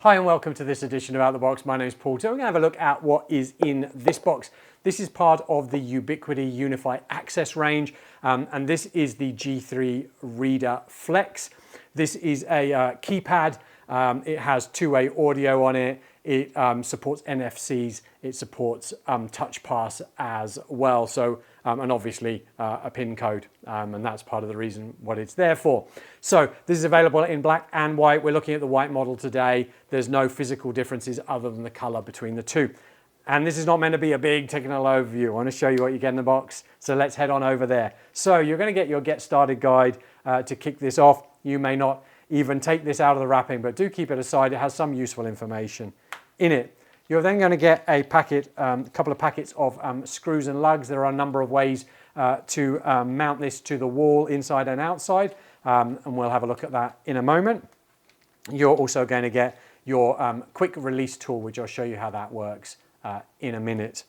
Hi and welcome to this edition of Out the Box. My name is Paul. Today we're going to have a look at what is in this box. This is part of the Ubiquiti UA Access range, and this is the G3-Flex. This is a keypad. It has two-way audio on it. It supports NFCs. It supports touch pass as well. So, and obviously a PIN code, and that's part of the reason what it's there for. So this is available in black and white. We're looking at the white model today. There's no physical differences other than the color between the two. And this is not meant to be a big technical overview. I want to show you what you get in the box. So let's head on over there. So you're going to get your Get Started guide to kick this off. You may not even take this out of the wrapping, but do keep it aside. It has some useful information in it. You're then going to get a packet, a couple of packets of screws and lugs. There are a number of ways to mount this to the wall inside and outside, and we'll have a look at that in a moment. You're also going to get your quick release tool, which I'll show you how that works in a minute.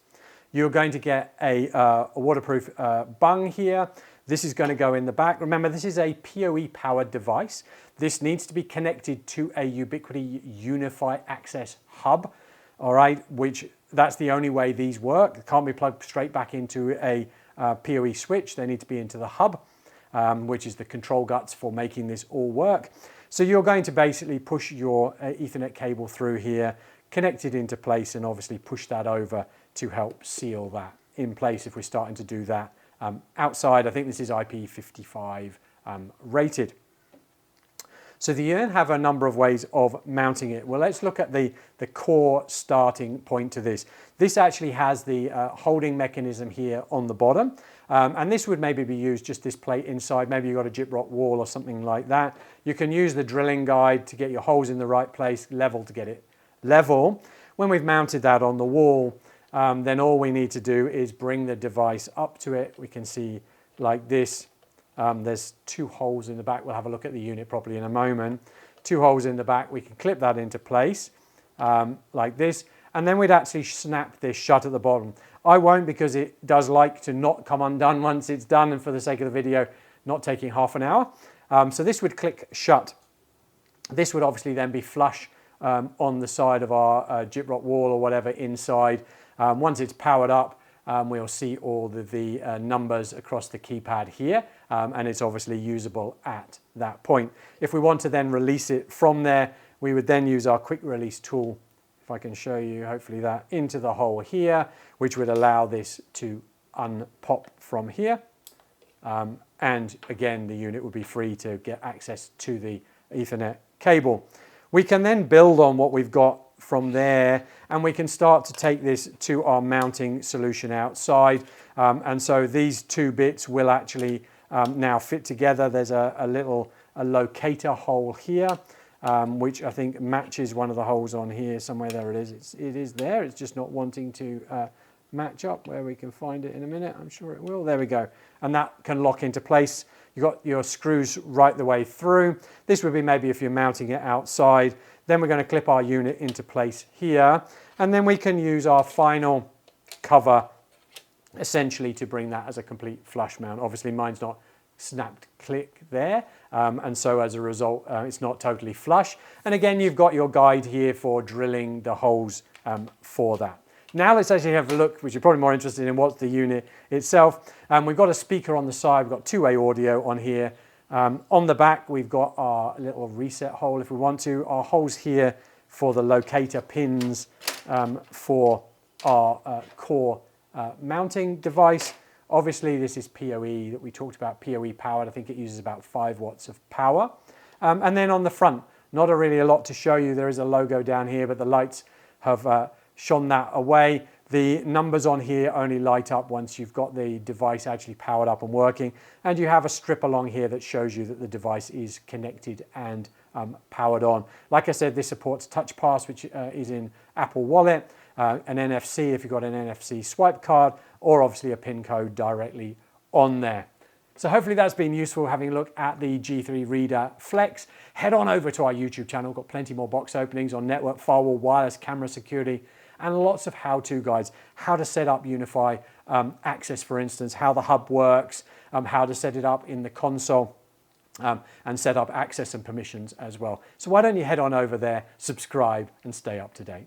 You're going to get a waterproof bung here. This is going to go in the back. Remember, this is a PoE powered device. This needs to be connected to a Ubiquiti UA Access hub. All right, which that's the only way these work. They can't be plugged straight back into a PoE switch. They need to be into the hub, which is the control guts for making this all work. So you're going to basically push your Ethernet cable through here, connect it into place, and obviously push that over to help seal that in place if we're starting to do that outside. I think this is IP55 rated. So you then have a number of ways of mounting it. Well, let's look at the core starting point to this. This actually has the holding mechanism here on the bottom. And this would maybe be used, just this plate inside. Maybe you've got a gyprock wall or something like that. You can use the drilling guide to get your holes in the right place, level to get it level. When we've mounted that on the wall, then all we need to do is bring the device up to it. We can see like this. There's two holes in the back. We'll have a look at the unit properly in a moment. Two holes in the back. We can clip that into place like this. And then we'd actually snap this shut at the bottom. I won't, because it does like to not come undone once it's done, and for the sake of the video, not taking half an hour. So this would click shut. This would obviously then be flush on the side of our gyprock wall or whatever inside. Once it's powered up, we'll see all the numbers across the keypad here, and it's obviously usable at that point. If we want to then release it from there, we would then use our quick release tool, if I can show you, hopefully that, into the hole here, which would allow this to unpop from here. And again, the unit would be free to get access to the Ethernet cable. We can then build on what we've got from there, and we can start to take this to our mounting solution outside. And so these two bits will actually now fit together. There's a locator hole here, which I think matches one of the holes on here somewhere. There it is. It is there. It's just not wanting to match up. Where we can find it in a minute, I'm sure it will. There we go. And that can lock into place. You've got your screws right the way through. This would be maybe if you're mounting it outside. Then we're going to clip our unit into place here, and then we can use our final cover essentially to bring that as a complete flush mount. Obviously mine's not snapped click there, and so as a result it's not totally flush. And again, you've got your guide here for drilling the holes for that. Now let's actually have a look, which you're probably more interested in, what's the unit itself. We've got a speaker on the side, we've got two-way audio on here. On the back, we've got our little reset hole if we want to. Our holes here for the locator pins for our core mounting device. Obviously, this is PoE that we talked about, PoE powered. I think it uses about 5 watts of power. And then on the front, not really a lot to show you. There is a logo down here, but the lights have shone that away. The numbers on here only light up once you've got the device actually powered up and working. And you have a strip along here that shows you that the device is connected and powered on. Like I said, this supports Touch Pass, which is in Apple Wallet, an NFC if you've got an NFC swipe card, or obviously a PIN code directly on there. So hopefully that's been useful, having a look at the G3-Flex. Head on over to our YouTube channel. We've got plenty more box openings on network, firewall, wireless, camera security, and lots of how-to guides. How to set up UA Access, for instance, how the hub works, how to set it up in the console, and set up access and permissions as well. So why don't you head on over there, subscribe, and stay up to date.